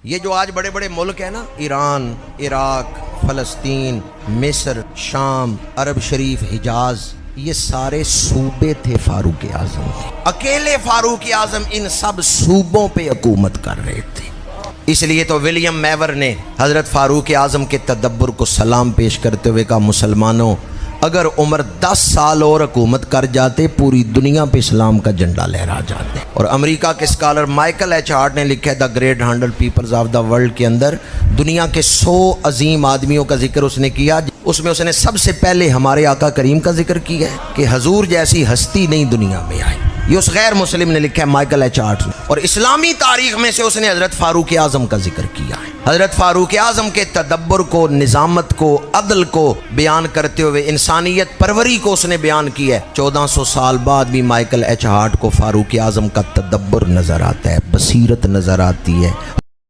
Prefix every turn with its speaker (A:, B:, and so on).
A: یہ جو آج بڑے بڑے ملک ہیں نا، ایران، عراق، فلسطین، مصر، شام، عرب شریف، حجاز، یہ سارے صوبے تھے فاروق اعظم کے۔ اکیلے فاروق اعظم ان سب صوبوں پہ حکومت کر رہے تھے۔ اس لیے تو ولیم میور نے حضرت فاروق اعظم کے تدبر کو سلام پیش کرتے ہوئے کہا، مسلمانوں اگر عمر 10 سال اور حکومت کر جاتے پوری دنیا پہ اسلام کا جھنڈا لہرا جاتے۔ اور امریکہ کے اسکالر مائیکل ایچ ہارٹ نے لکھا ہے the great 100 peoples of the world کے اندر دنیا کے 100 عظیم آدمیوں کا ذکر اس نے کیا، اس میں اس نے سب سے پہلے ہمارے آقا کریم کا ذکر کیا ہے کہ حضور جیسی ہستی نہیں دنیا میں آئی۔ یہ اس غیر مسلم نے لکھا ہے مائیکل ایچ ہارٹ نے۔ اور اسلامی تاریخ میں سے اس نے حضرت فاروق اعظم کا ذکر کیا ہے۔ حضرت فاروق اعظم کے تدبر کو، نظامت کو، عدل کو بیان کرتے ہوئے انسانیت پروری کو اس نے بیان کیا ہے۔ 1400 سال بعد بھی مائیکل ایچ ہارٹ کو فاروق اعظم کا تدبر نظر آتا ہے، بصیرت نظر آتی ہے،